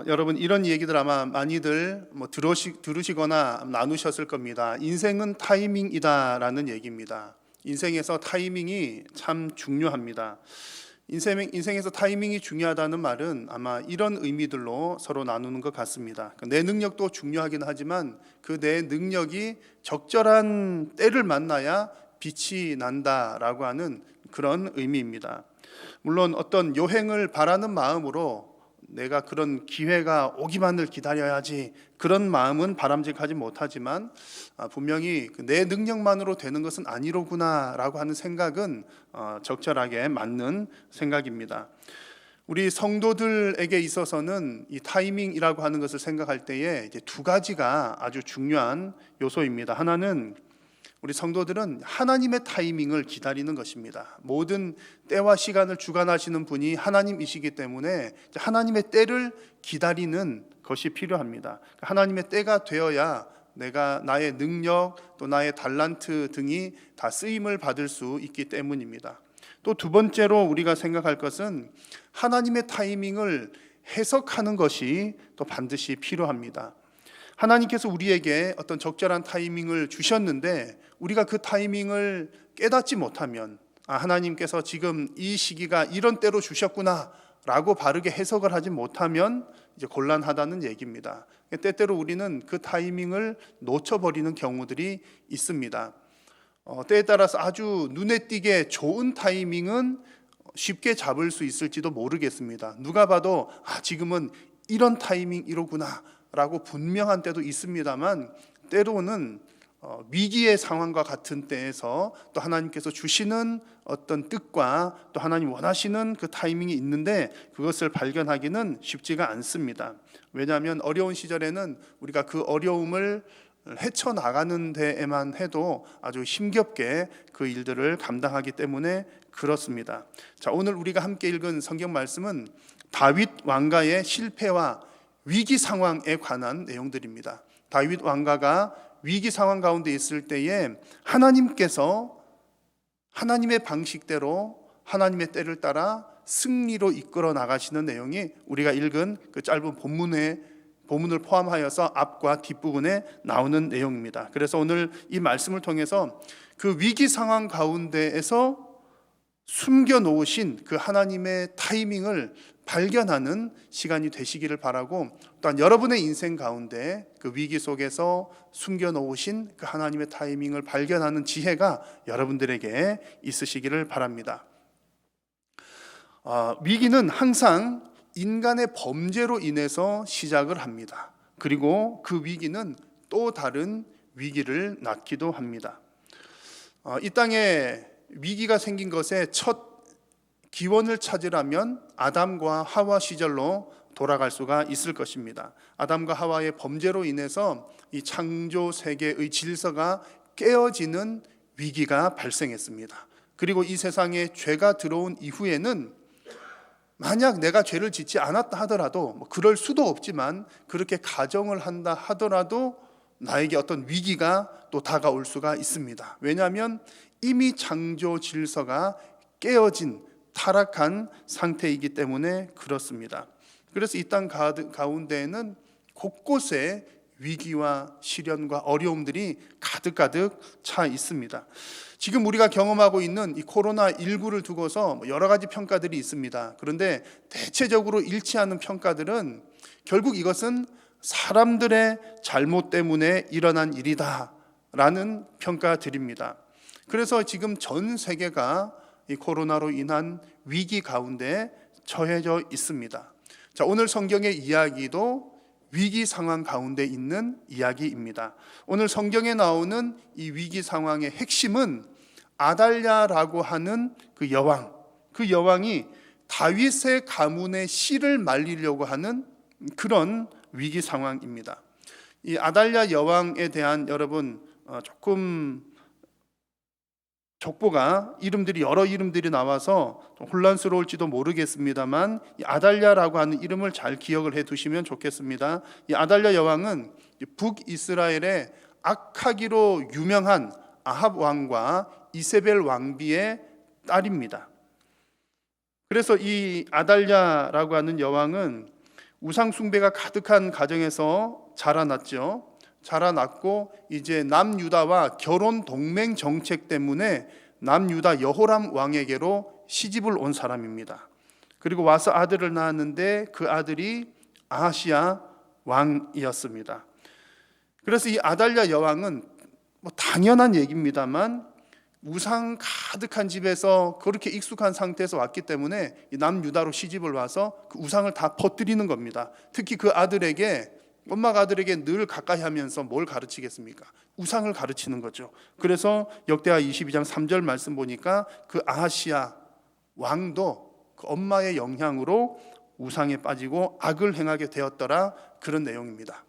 여러분 이런 얘기들 아마 많이들 들으시거나 나누셨을 겁니다. 인생은 타이밍이다라는 얘기입니다. 인생에서 타이밍이 참 중요합니다. 인생에서 타이밍이 중요하다는 말은 아마 이런 의미들로 서로 나누는 것 같습니다. 내 능력도 중요하긴 하지만 그 내 능력이 적절한 때를 만나야 빛이 난다라고 하는 그런 의미입니다. 물론 어떤 여행을 바라는 마음으로 내가 그런 기회가 오기만을 기다려야지 그런 마음은 바람직하지 못하지만 분명히 내 능력만으로 되는 것은 아니로구나라고 하는 생각은 적절하게 맞는 생각입니다. 우리 성도들에게 있어서는 이 타이밍이라고 하는 것을 생각할 때에 이제 두 가지가 아주 중요한 요소입니다. 하나는 우리 성도들은 하나님의 타이밍을 기다리는 것입니다. 모든 때와 시간을 주관하시는 분이 하나님이시기 때문에 하나님의 때를 기다리는 것이 필요합니다. 하나님의 때가 되어야 내가 나의 능력 또 나의 달란트 등이 다 쓰임을 받을 수 있기 때문입니다. 또 두 번째로 우리가 생각할 것은 하나님의 타이밍을 해석하는 것이 또 반드시 필요합니다. 하나님께서 우리에게 어떤 적절한 타이밍을 주셨는데 우리가 그 타이밍을 깨닫지 못하면 하나님께서 지금 이 시기가 이런 때로 주셨구나 라고 바르게 해석을 하지 못하면 이제 곤란하다는 얘기입니다. 때때로 우리는 그 타이밍을 놓쳐버리는 경우들이 있습니다. 때에 따라서 아주 눈에 띄게 좋은 타이밍은 쉽게 잡을 수 있을지도 모르겠습니다. 누가 봐도 지금은 이런 타이밍이로구나 라고 분명한 때도 있습니다만 때로는 위기의 상황과 같은 때에서 또 하나님께서 주시는 어떤 뜻과 또 하나님 원하시는 그 타이밍이 있는데 그것을 발견하기는 쉽지가 않습니다. 왜냐하면 어려운 시절에는 우리가 그 어려움을 헤쳐나가는 데에만 해도 아주 힘겹게 그 일들을 감당하기 때문에 그렇습니다. 자, 오늘 우리가 함께 읽은 성경 말씀은 다윗 왕가의 실패와 위기 상황에 관한 내용들입니다. 다윗 왕가가 위기 상황 가운데 있을 때에 하나님께서 하나님의 방식대로 하나님의 때를 따라 승리로 이끌어 나가시는 내용이 우리가 읽은 그 짧은 본문을 포함하여서 앞과 뒷부분에 나오는 내용입니다. 그래서 오늘 이 말씀을 통해서 그 위기 상황 가운데에서 숨겨 놓으신 그 하나님의 타이밍을 발견하는 시간이 되시기를 바라고, 또한 여러분의 인생 가운데 그 위기 속에서 숨겨 놓으신 그 하나님의 타이밍을 발견하는 지혜가 여러분들에게 있으시기를 바랍니다. 위기는 항상 인간의 범죄로 인해서 시작을 합니다. 그리고 그 위기는 또 다른 위기를 낳기도 합니다. 이 땅에 위기가 생긴 것의 첫 기원을 찾으려면 아담과 하와 시절로 돌아갈 수가 있을 것입니다. 아담과 하와의 범죄로 인해서 이 창조 세계의 질서가 깨어지는 위기가 발생했습니다. 그리고 이 세상에 죄가 들어온 이후에는 만약 내가 죄를 짓지 않았다 하더라도 그럴 수도 없지만 그렇게 가정을 한다 하더라도 나에게 어떤 위기가 또 다가올 수가 있습니다. 왜냐하면 이미 창조 질서가 깨어진 타락한 상태이기 때문에 그렇습니다. 그래서 이 땅 가운데에는 곳곳에 위기와 시련과 어려움들이 가득가득 차 있습니다. 지금 우리가 경험하고 있는 이 코로나19를 두고서 여러 가지 평가들이 있습니다. 그런데 대체적으로 일치하는 평가들은 결국 이것은 사람들의 잘못 때문에 일어난 일이다라는 평가들입니다. 그래서 지금 전 세계가 이 코로나로 인한 위기 가운데 처해져 있습니다. 자, 오늘 성경의 이야기도 위기 상황 가운데 있는 이야기입니다. 오늘 성경에 나오는 이 위기 상황의 핵심은 아달랴라고 하는 그 여왕이 다윗의 가문의 씨를 말리려고 하는 그런 위기 상황입니다. 이 아달랴 여왕에 대한 여러분 조금 족보가 여러 이름들이 나와서 혼란스러울지도 모르겠습니다만 이 아달랴라고 하는 이름을 잘 기억을 해 두시면 좋겠습니다. 이 아달랴 여왕은 북이스라엘의 악하기로 유명한 아합 왕과 이세벨 왕비의 딸입니다. 그래서 이 아달랴라고 하는 여왕은 우상 숭배가 가득한 가정에서 자라났죠. 자라났고 이제 남유다와 결혼 동맹 정책 때문에 남유다 여호람 왕에게로 시집을 온 사람입니다. 그리고 와서 아들을 낳았는데 그 아들이 아하시야 왕이었습니다. 그래서 이 아달랴 여왕은 뭐 당연한 얘기입니다만 우상 가득한 집에서 그렇게 익숙한 상태에서 왔기 때문에 남유다로 시집을 와서 그 우상을 다 퍼뜨리는 겁니다. 특히 그 아들에게, 엄마가 아들에게 늘 가까이 하면서 뭘 가르치겠습니까? 우상을 가르치는 거죠. 그래서 역대하 22장 3절 말씀 보니까 그 아하시야 왕도 그 엄마의 영향으로 우상에 빠지고 악을 행하게 되었더라, 그런 내용입니다.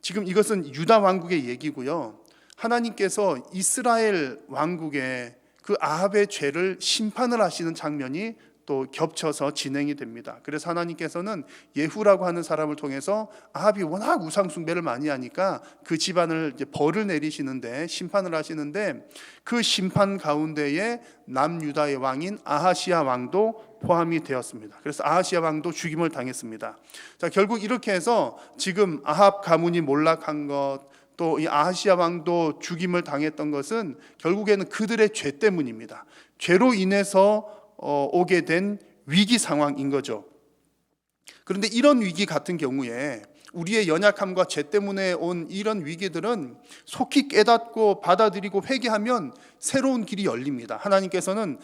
지금 이것은 유다 왕국의 얘기고요. 하나님께서 이스라엘 왕국의 그 아합의 죄를 심판을 하시는 장면이 또 겹쳐서 진행이 됩니다. 그래서 하나님께서는 예후라고 하는 사람을 통해서 아합이 워낙 우상 숭배를 많이 하니까 그 집안을 이제 벌을 내리시는데, 심판을 하시는데, 그 심판 가운데에 남유다의 왕인 아하시야 왕도 포함이 되었습니다. 그래서 아하시야 왕도 죽임을 당했습니다. 자, 결국 이렇게 해서 지금 아합 가문이 몰락한 것, 또 이 아하시야 왕도 죽임을 당했던 것은 결국에는 그들의 죄 때문입니다. 죄로 인해서 오게 된 위기 상황인 거죠. 그런데 이런 위기 같은 경우에 우리의 연약함과 죄 때문에 온 이런 위기들은 속히 깨닫고 받아들이고 회개하면 새로운 길이 열립니다. 하나님께서는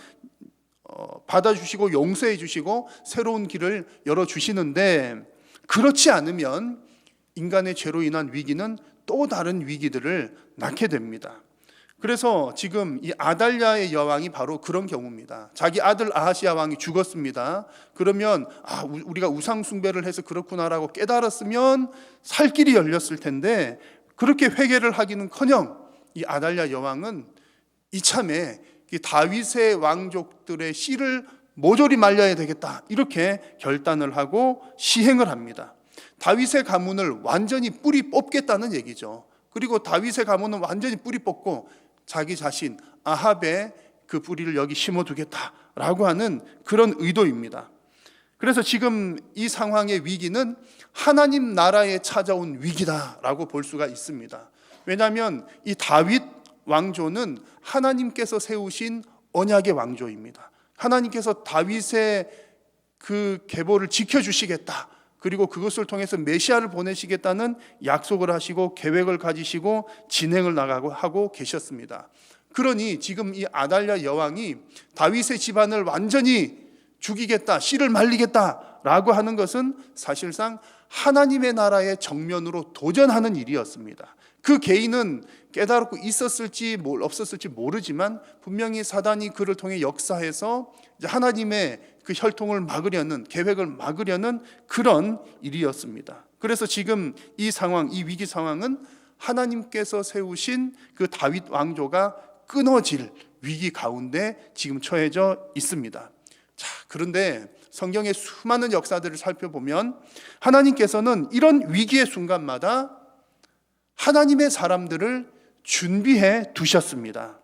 받아주시고 용서해 주시고 새로운 길을 열어주시는데, 그렇지 않으면 인간의 죄로 인한 위기는 또 다른 위기들을 낳게 됩니다. 그래서 지금 이 아달랴의 여왕이 바로 그런 경우입니다. 자기 아들 아하시야 왕이 죽었습니다. 그러면 우리가 우상 숭배를 해서 그렇구나라고 깨달았으면 살 길이 열렸을 텐데, 그렇게 회개를 하기는커녕 이 아달랴 여왕은 이참에 다윗의 왕족들의 씨를 모조리 말려야 되겠다, 이렇게 결단을 하고 시행을 합니다. 다윗의 가문을 완전히 뿌리 뽑겠다는 얘기죠. 그리고 다윗의 가문은 완전히 뿌리 뽑고 자기 자신 아합의 그 뿌리를 여기 심어두겠다라고 하는 그런 의도입니다. 그래서 지금 이 상황의 위기는 하나님 나라에 찾아온 위기다라고 볼 수가 있습니다. 왜냐하면 이 다윗 왕조는 하나님께서 세우신 언약의 왕조입니다. 하나님께서 다윗의 그 계보를 지켜주시겠다, 그리고 그것을 통해서 메시아를 보내시겠다는 약속을 하시고 계획을 가지시고 진행을 나가고 하고 계셨습니다. 그러니 지금 이 아달랴 여왕이 다윗의 집안을 완전히 죽이겠다, 씨를 말리겠다라고 하는 것은 사실상 하나님의 나라의 정면으로 도전하는 일이었습니다. 그 개인은 깨달고 있었을지 없었을지 모르지만 분명히 사단이 그를 통해 역사해서 하나님의 그 혈통을 막으려는, 계획을 막으려는 그런 일이었습니다. 그래서 지금 이 상황, 이 위기 상황은 하나님께서 세우신 그 다윗 왕조가 끊어질 위기 가운데 지금 처해져 있습니다. 자, 그런데 성경의 수많은 역사들을 살펴보면 하나님께서는 이런 위기의 순간마다 하나님의 사람들을 준비해 두셨습니다.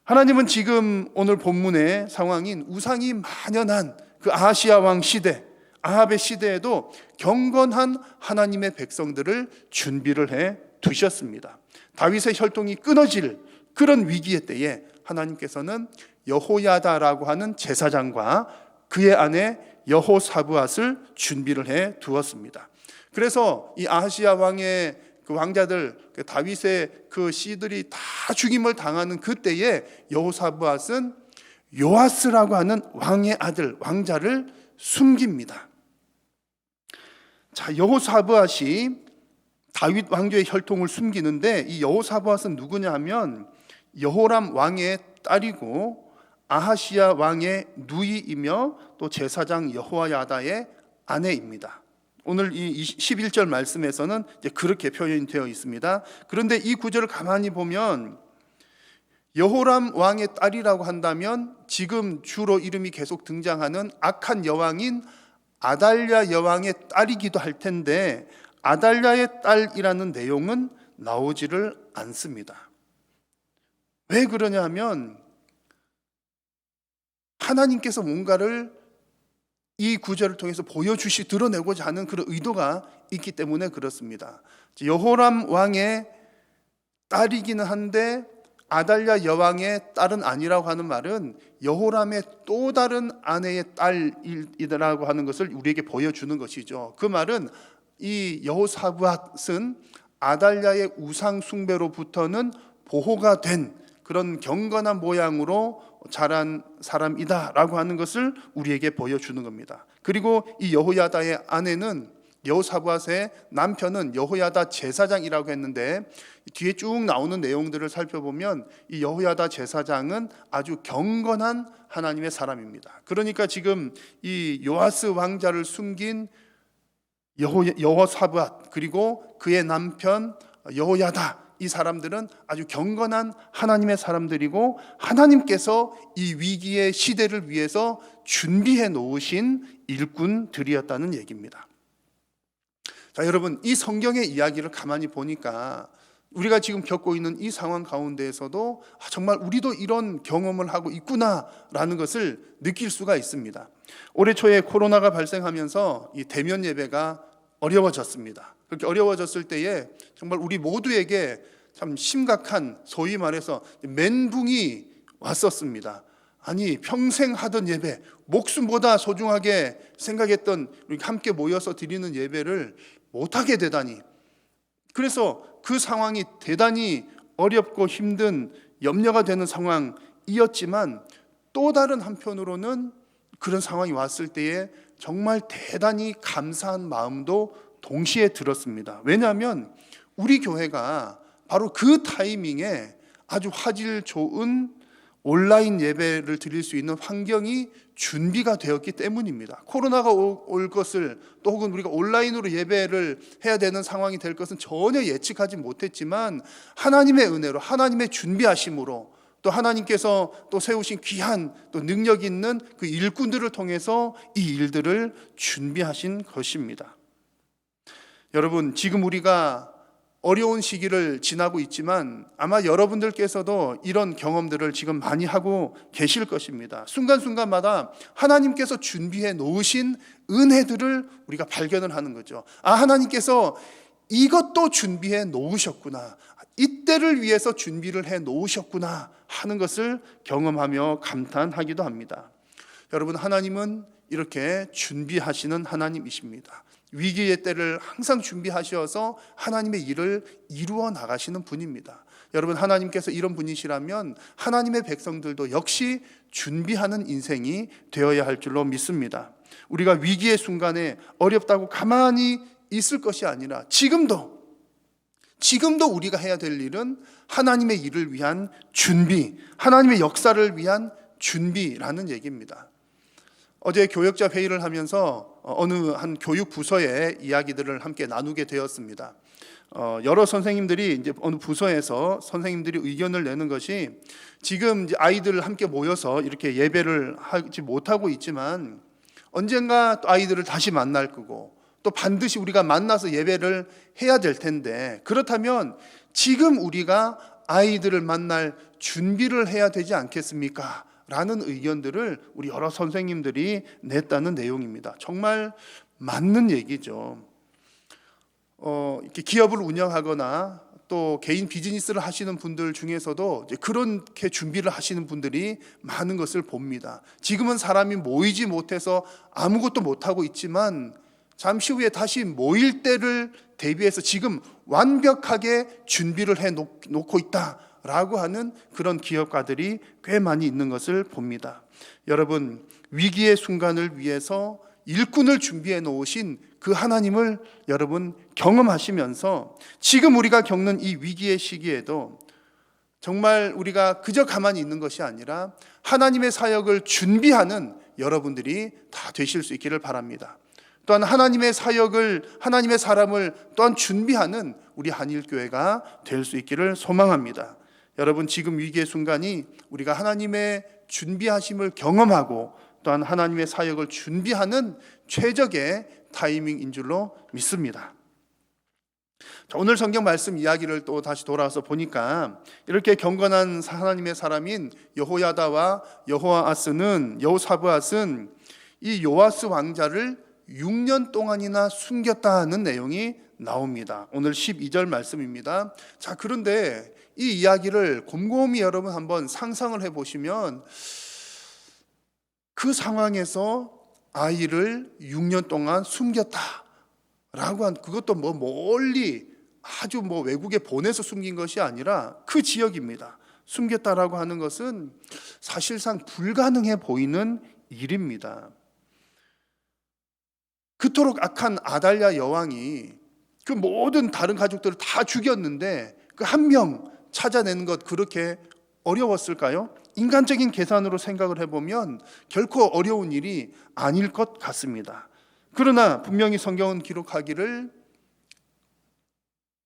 하나님은 지금 오늘 본문의 상황인 우상이 만연한 그 아하시야 왕 시대, 아합의 시대에도 경건한 하나님의 백성들을 준비를 해 두셨습니다. 다윗의 혈통이 끊어질 그런 위기의 때에 하나님께서는 여호야다라고 하는 제사장과 그의 아내 여호사브앗을 준비를 해 두었습니다. 그래서 이 아하시야 왕의 그 왕자들, 그 다윗의 그 씨들이 다 죽임을 당하는 그때에 여호사브앗은 요아스라고 하는 왕의 아들, 왕자를 숨깁니다. 자, 여호사브앗이 다윗 왕조의 혈통을 숨기는데, 이 여호사브앗은 누구냐 하면 여호람 왕의 딸이고 아하시야 왕의 누이이며 또 제사장 여호야다의 아내입니다. 오늘 이 11절 말씀에서는 이제 그렇게 표현이 되어 있습니다. 그런데 이 구절을 가만히 보면 여호람 왕의 딸이라고 한다면 지금 주로 이름이 계속 등장하는 악한 여왕인 아달랴 여왕의 딸이기도 할 텐데, 아달랴의 딸이라는 내용은 나오지를 않습니다. 왜 그러냐 하면 하나님께서 뭔가를 이 구절을 통해서 드러내고자 하는 그런 의도가 있기 때문에 그렇습니다. 여호람 왕의 딸이기는 한데 아달랴 여왕의 딸은 아니라고 하는 말은 여호람의 또 다른 아내의 딸이라고 하는 것을 우리에게 보여주는 것이죠. 그 말은 이 여호사밧은 아달랴의 우상 숭배로부터는 보호가 된 그런 경건한 모양으로 자란 사람이다라고 하는 것을 우리에게 보여주는 겁니다. 그리고 이 여호야다의 아내는 여호사밧의 남편은 여호야다 제사장이라고 했는데 뒤에 쭉 나오는 내용들을 살펴보면 이 여호야다 제사장은 아주 경건한 하나님의 사람입니다. 그러니까 지금 이 요아스 왕자를 숨긴 여호사밧 그리고 그의 남편 여호야다, 이 사람들은 아주 경건한 하나님의 사람들이고 하나님께서 이 위기의 시대를 위해서 준비해 놓으신 일꾼들이었다는 얘기입니다. 자, 여러분, 이 성경의 이야기를 가만히 보니까 우리가 지금 겪고 있는 이 상황 가운데에서도 정말 우리도 이런 경험을 하고 있구나라는 것을 느낄 수가 있습니다. 올해 초에 코로나가 발생하면서 이 대면 예배가 어려워졌습니다. 그렇게 어려워졌을 때에 정말 우리 모두에게 참 심각한, 소위 말해서 멘붕이 왔었습니다. 아니, 평생 하던 예배, 목숨보다 소중하게 생각했던 우리 함께 모여서 드리는 예배를 못하게 되다니. 그래서 그 상황이 대단히 어렵고 힘든, 염려가 되는 상황이었지만 또 다른 한편으로는 그런 상황이 왔을 때에 정말 대단히 감사한 마음도 동시에 들었습니다. 왜냐하면 우리 교회가 바로 그 타이밍에 아주 화질 좋은 온라인 예배를 드릴 수 있는 환경이 준비가 되었기 때문입니다. 코로나가 올 것을, 또 혹은 우리가 온라인으로 예배를 해야 되는 상황이 될 것은 전혀 예측하지 못했지만 하나님의 은혜로, 하나님의 준비하심으로, 또 하나님께서 또 세우신 귀한 또 능력 있는 그 일꾼들을 통해서 이 일들을 준비하신 것입니다. 여러분, 지금 우리가 어려운 시기를 지나고 있지만 아마 여러분들께서도 이런 경험들을 지금 많이 하고 계실 것입니다. 순간순간마다 하나님께서 준비해 놓으신 은혜들을 우리가 발견을 하는 거죠. 아, 하나님께서 이것도 준비해 놓으셨구나, 이때를 위해서 준비를 해 놓으셨구나 하는 것을 경험하며 감탄하기도 합니다. 여러분, 하나님은 이렇게 준비하시는 하나님이십니다. 위기의 때를 항상 준비하셔서 하나님의 일을 이루어 나가시는 분입니다. 여러분, 하나님께서 이런 분이시라면 하나님의 백성들도 역시 준비하는 인생이 되어야 할 줄로 믿습니다. 우리가 위기의 순간에 어렵다고 가만히 있을 것이 아니라 지금도 우리가 해야 될 일은 하나님의 일을 위한 준비, 하나님의 역사를 위한 준비라는 얘기입니다. 어제 교역자 회의를 하면서 어느 한 교육 부서의 이야기들을 함께 나누게 되었습니다. 여러 선생님들이 이제 어느 부서에서 선생님들이 의견을 내는 것이, 지금 이제 아이들 함께 모여서 이렇게 예배를 하지 못하고 있지만 언젠가 또 아이들을 다시 만날 거고 또 반드시 우리가 만나서 예배를 해야 될 텐데, 그렇다면 지금 우리가 아이들을 만날 준비를 해야 되지 않겠습니까? 라는 의견들을 우리 여러 선생님들이 냈다는 내용입니다. 정말 맞는 얘기죠. 이렇게 기업을 운영하거나 또 개인 비즈니스를 하시는 분들 중에서도 이제 그렇게 준비를 하시는 분들이 많은 것을 봅니다. 지금은 사람이 모이지 못해서 아무것도 못하고 있지만 잠시 후에 다시 모일 때를 대비해서 지금 완벽하게 준비를 해 놓고 있다라고 하는 그런 기업가들이 꽤 많이 있는 것을 봅니다. 여러분, 위기의 순간을 위해서 일꾼을 준비해 놓으신 그 하나님을 여러분 경험하시면서 지금 우리가 겪는 이 위기의 시기에도 정말 우리가 그저 가만히 있는 것이 아니라 하나님의 사역을 준비하는 여러분들이 다 되실 수 있기를 바랍니다. 또한 하나님의 사역을, 하나님의 사람을 또한 준비하는 우리 한일교회가 될 수 있기를 소망합니다. 여러분, 지금 위기의 순간이 우리가 하나님의 준비하심을 경험하고 또한 하나님의 사역을 준비하는 최적의 타이밍인 줄로 믿습니다. 자, 오늘 성경 말씀 이야기를 또 다시 돌아와서 보니까 이렇게 경건한 하나님의 사람인 여호야다와 여호사밧은 이 요아스 왕자를 6년 동안이나 숨겼다는 내용이 나옵니다. 오늘 12절 말씀입니다. 자, 그런데 이 이야기를 곰곰이 여러분 한번 상상을 해보시면 그 상황에서 아이를 6년 동안 숨겼다라고 한, 그것도 뭐 멀리 아주 뭐 외국에 보내서 숨긴 것이 아니라 그 지역입니다. 숨겼다라고 하는 것은 사실상 불가능해 보이는 일입니다. 그토록 악한 아달랴 여왕이 그 모든 다른 가족들을 다 죽였는데 그 한 명 찾아내는 것 그렇게 어려웠을까요? 인간적인 계산으로 생각을 해보면 결코 어려운 일이 아닐 것 같습니다. 그러나 분명히 성경은 기록하기를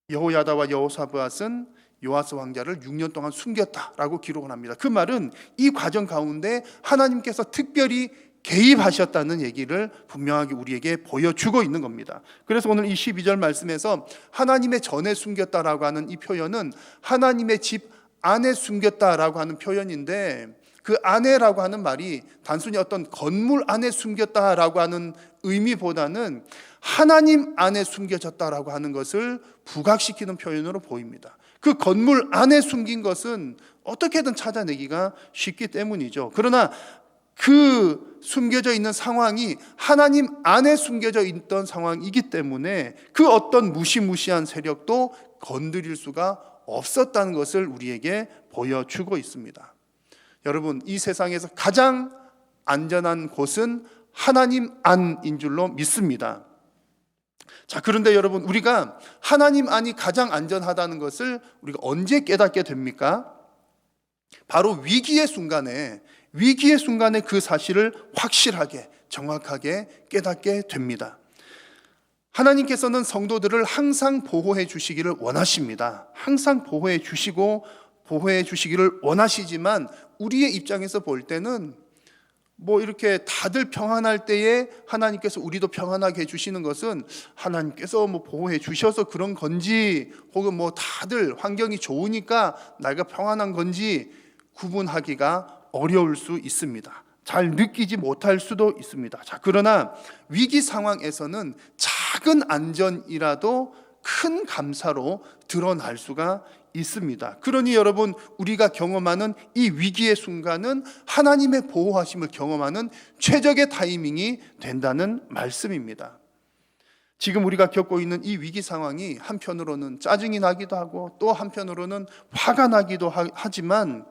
여호야다와 여호사밧은 요아스 왕자를 6년 동안 숨겼다라고 기록을 합니다. 그 말은 이 과정 가운데 하나님께서 특별히 개입하셨다는 얘기를 분명하게 우리에게 보여주고 있는 겁니다. 그래서 오늘 이 12절 말씀에서 하나님의 전에 숨겼다라고 하는 이 표현은 하나님의 집 안에 숨겼다라고 하는 표현인데, 그 안에라고 하는 말이 단순히 어떤 건물 안에 숨겼다라고 하는 의미보다는 하나님 안에 숨겨졌다라고 하는 것을 부각시키는 표현으로 보입니다. 그 건물 안에 숨긴 것은 어떻게든 찾아내기가 쉽기 때문이죠. 그러나 그 숨겨져 있는 상황이 하나님 안에 숨겨져 있던 상황이기 때문에 그 어떤 무시무시한 세력도 건드릴 수가 없었다는 것을 우리에게 보여주고 있습니다. 여러분, 이 세상에서 가장 안전한 곳은 하나님 안인 줄로 믿습니다. 자, 그런데 여러분, 우리가 하나님 안이 가장 안전하다는 것을 우리가 언제 깨닫게 됩니까? 바로 위기의 순간에 그 사실을 확실하게 정확하게 깨닫게 됩니다. 하나님께서는 성도들을 항상 보호해 주시기를 원하십니다. 항상 보호해 주시기를 원하시지만 우리의 입장에서 볼 때는 뭐 이렇게 다들 평안할 때에 하나님께서 우리도 평안하게 해주시는 것은 하나님께서 뭐 보호해 주셔서 그런 건지, 혹은 뭐 다들 환경이 좋으니까 내가 평안한 건지 구분하기가 어려울 수 있습니다. 잘 느끼지 못할 수도 있습니다. 자, 그러나 위기 상황에서는 작은 안전이라도 큰 감사로 드러날 수가 있습니다. 그러니 여러분, 우리가 경험하는 이 위기의 순간은 하나님의 보호하심을 경험하는 최적의 타이밍이 된다는 말씀입니다. 지금 우리가 겪고 있는 이 위기 상황이 한편으로는 짜증이 나기도 하고 또 한편으로는 화가 나기도 하지만,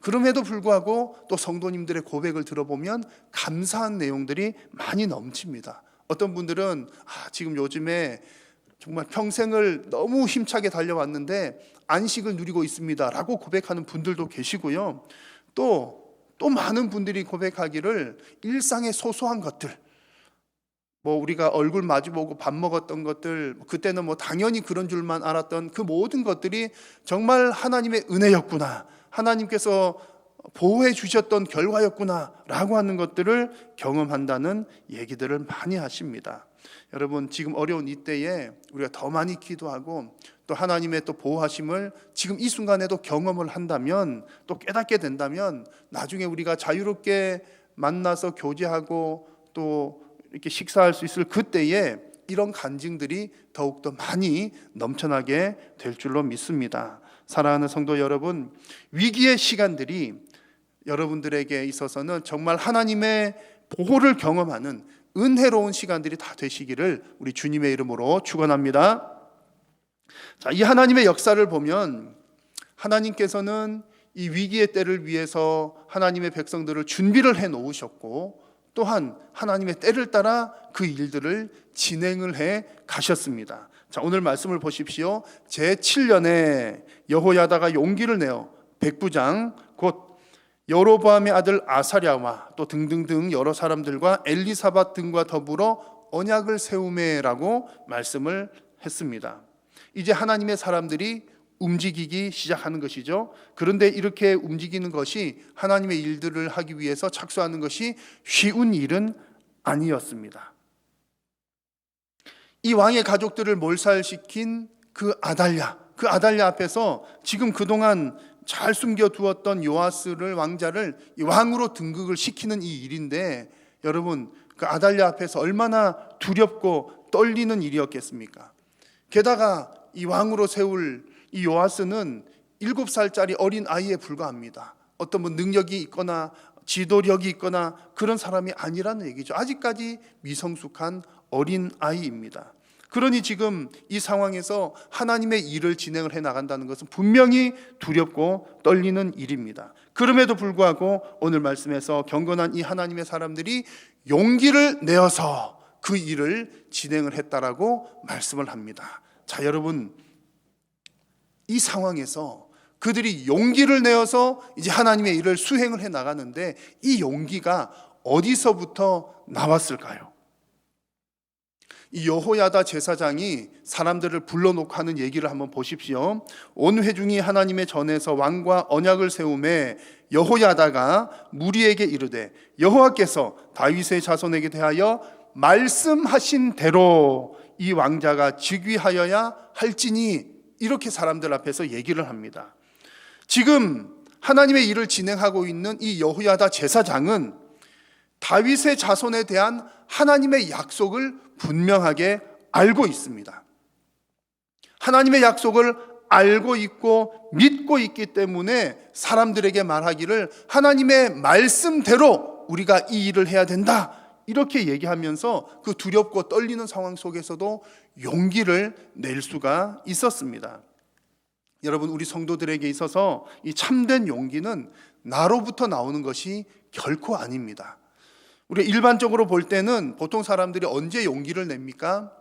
그럼에도 불구하고 또 성도님들의 고백을 들어보면 감사한 내용들이 많이 넘칩니다. 어떤 분들은 지금 요즘에 정말 평생을 너무 힘차게 달려왔는데 안식을 누리고 있습니다 라고 고백하는 분들도 계시고요. 또 많은 분들이 고백하기를 일상의 소소한 것들, 뭐 우리가 얼굴 마주보고 밥 먹었던 것들, 그때는 뭐 당연히 그런 줄만 알았던 그 모든 것들이 정말 하나님의 은혜였구나, 하나님께서 보호해 주셨던 결과였구나 라고 하는 것들을 경험한다는 얘기들을 많이 하십니다. 여러분, 지금 어려운 이때에 우리가 더 많이 기도하고 또 하나님의 또 보호하심을 지금 이 순간에도 경험을 한다면, 또 깨닫게 된다면, 나중에 우리가 자유롭게 만나서 교제하고 또 이렇게 식사할 수 있을 그때에 이런 간증들이 더욱더 많이 넘쳐나게 될 줄로 믿습니다. 사랑하는 성도 여러분, 위기의 시간들이 여러분들에게 있어서는 정말 하나님의 보호를 경험하는 은혜로운 시간들이 다 되시기를 우리 주님의 이름으로 축원합니다. 자, 이 하나님의 역사를 보면 하나님께서는 이 위기의 때를 위해서 하나님의 백성들을 준비를 해 놓으셨고, 또한 하나님의 때를 따라 그 일들을 진행을 해 가셨습니다. 자, 오늘 말씀을 보십시오. 제7년에 여호야다가 용기를 내어 백부장 곧 여로보암의 아들 아사랴와 또 등등등 여러 사람들과 엘리사밧 등과 더불어 언약을 세우매라고 말씀을 했습니다. 이제 하나님의 사람들이 움직이기 시작하는 것이죠. 그런데 이렇게 움직이는 것이 하나님의 일들을 하기 위해서 착수하는 것이 쉬운 일은 아니었습니다. 이 왕의 가족들을 몰살시킨 그 아달랴 앞에서 지금 그동안 잘 숨겨두었던 요아스를 왕자를 왕으로 등극을 시키는 이 일인데, 여러분, 그 아달랴 앞에서 얼마나 두렵고 떨리는 일이었겠습니까? 게다가 이 왕으로 세울 이 요아스는 7살짜리 어린 아이에 불과합니다. 어떤 능력이 있거나 지도력이 있거나 그런 사람이 아니라는 얘기죠. 아직까지 미성숙한 어린 아이입니다. 그러니 지금 이 상황에서 하나님의 일을 진행을 해 나간다는 것은 분명히 두렵고 떨리는 일입니다. 그럼에도 불구하고 오늘 말씀에서 경건한 이 하나님의 사람들이 용기를 내어서 그 일을 진행을 했다라고 말씀을 합니다. 자, 여러분, 이 상황에서 그들이 용기를 내어서 이제 하나님의 일을 수행을 해 나가는데 이 용기가 어디서부터 나왔을까요? 이 여호야다 제사장이 사람들을 불러놓고 하는 얘기를 한번 보십시오. 온 회중이 하나님의 전에서 왕과 언약을 세우매 여호야다가 무리에게 이르되 여호와께서 다윗의 자손에게 대하여 말씀하신 대로 이 왕자가 즉위하여야 할지니, 이렇게 사람들 앞에서 얘기를 합니다. 지금 하나님의 일을 진행하고 있는 이 여호야다 제사장은 다윗의 자손에 대한 하나님의 약속을 분명하게 알고 있습니다. 하나님의 약속을 알고 있고 믿고 있기 때문에 사람들에게 말하기를 하나님의 말씀대로 우리가 이 일을 해야 된다, 이렇게 얘기하면서 그 두렵고 떨리는 상황 속에서도 용기를 낼 수가 있었습니다. 여러분, 우리 성도들에게 있어서 이 참된 용기는 나로부터 나오는 것이 결코 아닙니다. 우리 일반적으로 볼 때는 보통 사람들이 언제 용기를 냅니까?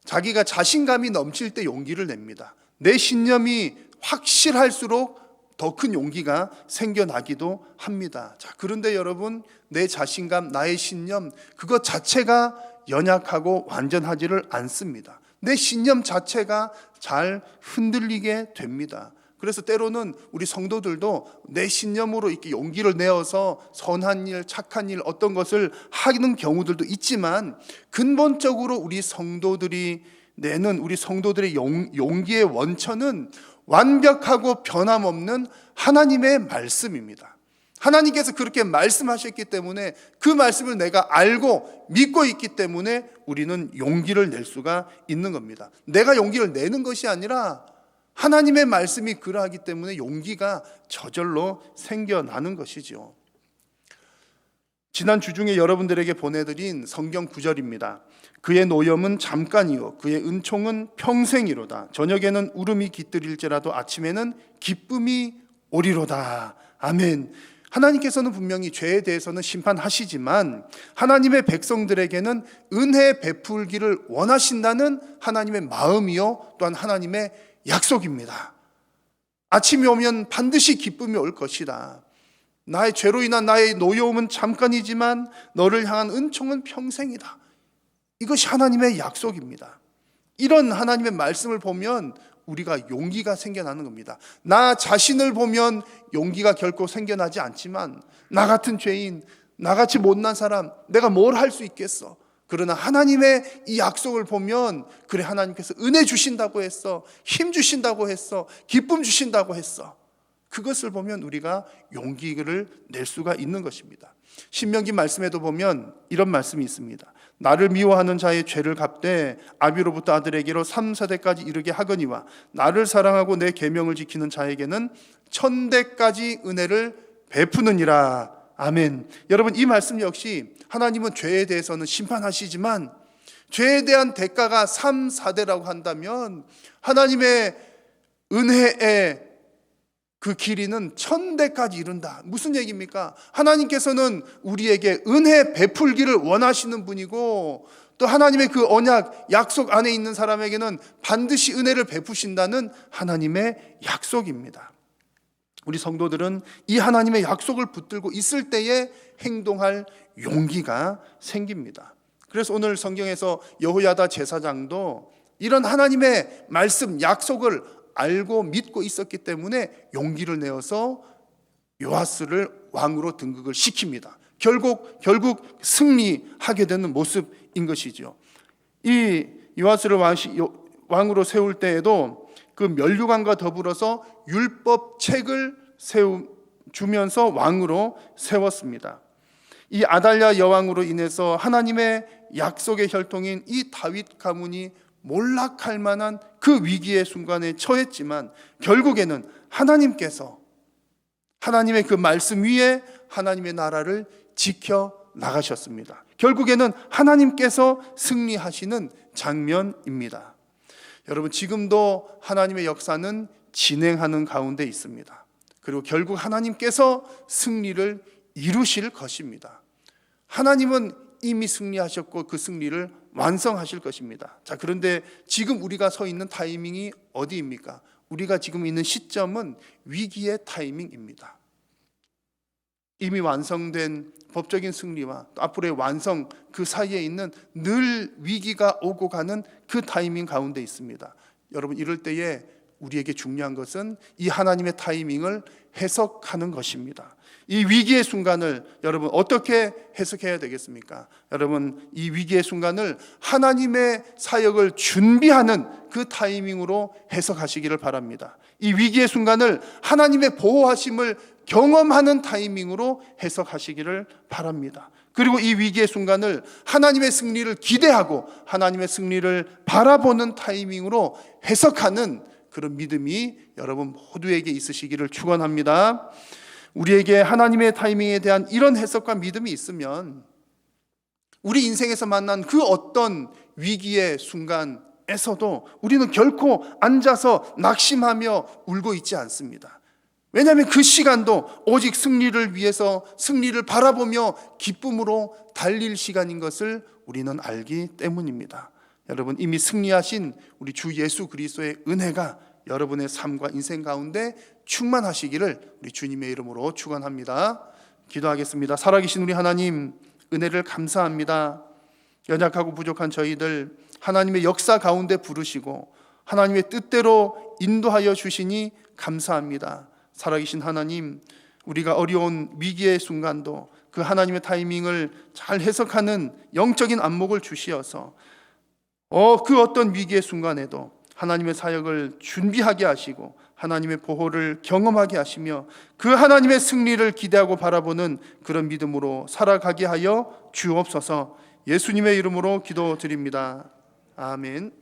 자기가 자신감이 넘칠 때 용기를 냅니다. 내 신념이 확실할수록 더 큰 용기가 생겨나기도 합니다. 자, 그런데 여러분, 내 자신감, 나의 신념, 그것 자체가 연약하고 완전하지를 않습니다. 내 신념 자체가 잘 흔들리게 됩니다. 그래서 때로는 우리 성도들도 내 신념으로 이렇게 용기를 내어서 선한 일, 착한 일, 어떤 것을 하는 경우들도 있지만, 근본적으로 우리 성도들이 내는 우리 성도들의 용기의 원천은 완벽하고 변함없는 하나님의 말씀입니다. 하나님께서 그렇게 말씀하셨기 때문에 그 말씀을 내가 알고 믿고 있기 때문에 우리는 용기를 낼 수가 있는 겁니다. 내가 용기를 내는 것이 아니라 하나님의 말씀이 그러하기 때문에 용기가 저절로 생겨나는 것이죠. 지난 주중에 여러분들에게 보내드린 성경 구절입니다. 그의 노염은 잠깐이요 그의 은총은 평생이로다. 저녁에는 울음이 깃들일지라도 아침에는 기쁨이 오리로다. 아멘. 하나님께서는 분명히 죄에 대해서는 심판하시지만 하나님의 백성들에게는 은혜 베풀기를 원하신다는 하나님의 마음이요 또한 하나님의 약속입니다. 아침이 오면 반드시 기쁨이 올 것이다. 나의 죄로 인한 나의 노여움은 잠깐이지만 너를 향한 은총은 평생이다. 이것이 하나님의 약속입니다. 이런 하나님의 말씀을 보면 우리가 용기가 생겨나는 겁니다. 나 자신을 보면 용기가 결코 생겨나지 않지만 나 같은 죄인, 나같이 못난 사람, 내가 뭘 할 수 있겠어. 그러나 하나님의 이 약속을 보면 그래, 하나님께서 은혜 주신다고 했어, 힘 주신다고 했어, 기쁨 주신다고 했어. 그것을 보면 우리가 용기를 낼 수가 있는 것입니다. 신명기 말씀에도 보면 이런 말씀이 있습니다. 나를 미워하는 자의 죄를 갚되 아비로부터 아들에게로 3-4대까지 이르게 하거니와 나를 사랑하고 내 계명을 지키는 자에게는 1000대까지 은혜를 베푸느니라. 아멘. 여러분, 이 말씀 역시 하나님은 죄에 대해서는 심판하시지만 죄에 대한 대가가 3-4대라고 한다면 하나님의 은혜의 그 길이는 1000대까지 이른다. 무슨 얘기입니까? 하나님께서는 우리에게 은혜 베풀기를 원하시는 분이고 또 하나님의 그 언약, 약속 안에 있는 사람에게는 반드시 은혜를 베푸신다는 하나님의 약속입니다. 우리 성도들은 이 하나님의 약속을 붙들고 있을 때에 행동할 용기가 생깁니다. 그래서 오늘 성경에서 여호야다 제사장도 이런 하나님의 말씀, 약속을 알고 믿고 있었기 때문에 용기를 내어서 요아스를 왕으로 등극을 시킵니다. 결국 승리하게 되는 모습인 것이죠. 이 요아스를 왕으로 세울 때에도 그 면류관과 더불어서 율법책을 주면서 왕으로 세웠습니다. 이 아달랴 여왕으로 인해서 하나님의 약속의 혈통인 이 다윗 가문이 몰락할 만한 그 위기의 순간에 처했지만 결국에는 하나님께서 하나님의 그 말씀 위에 하나님의 나라를 지켜 나가셨습니다. 결국에는 하나님께서 승리하시는 장면입니다. 여러분, 지금도 하나님의 역사는 진행하는 가운데 있습니다. 그리고 결국 하나님께서 승리를 이루실 것입니다. 하나님은 이미 승리하셨고 그 승리를 완성하실 것입니다. 자, 그런데 지금 우리가 서 있는 타이밍이 어디입니까? 우리가 지금 있는 시점은 위기의 타이밍입니다. 이미 완성된 법적인 승리와 또 앞으로의 완성, 그 사이에 있는 늘 위기가 오고 가는 그 타이밍 가운데 있습니다. 여러분, 이럴 때에 우리에게 중요한 것은 이 하나님의 타이밍을 해석하는 것입니다. 이 위기의 순간을 여러분 어떻게 해석해야 되겠습니까? 여러분, 이 위기의 순간을 하나님의 사역을 준비하는 그 타이밍으로 해석하시기를 바랍니다. 이 위기의 순간을 하나님의 보호하심을 경험하는 타이밍으로 해석하시기를 바랍니다. 그리고 이 위기의 순간을 하나님의 승리를 기대하고 하나님의 승리를 바라보는 타이밍으로 해석하는 그런 믿음이 여러분 모두에게 있으시기를 축원합니다. 우리에게 하나님의 타이밍에 대한 이런 해석과 믿음이 있으면 우리 인생에서 만난 그 어떤 위기의 순간에서도 우리는 결코 앉아서 낙심하며 울고 있지 않습니다. 왜냐하면 그 시간도 오직 승리를 위해서 승리를 바라보며 기쁨으로 달릴 시간인 것을 우리는 알기 때문입니다. 여러분, 이미 승리하신 우리 주 예수 그리스도의 은혜가 여러분의 삶과 인생 가운데 충만하시기를 우리 주님의 이름으로 축원합니다. 기도하겠습니다. 살아계신 우리 하나님, 은혜를 감사합니다. 연약하고 부족한 저희들 하나님의 역사 가운데 부르시고 하나님의 뜻대로 인도하여 주시니 감사합니다. 살아계신 하나님, 우리가 어려운 위기의 순간도 그 하나님의 타이밍을 잘 해석하는 영적인 안목을 주시어서 그 어떤 위기의 순간에도 하나님의 사역을 준비하게 하시고 하나님의 보호를 경험하게 하시며 그 하나님의 승리를 기대하고 바라보는 그런 믿음으로 살아가게 하여 주옵소서. 예수님의 이름으로 기도드립니다. 아멘.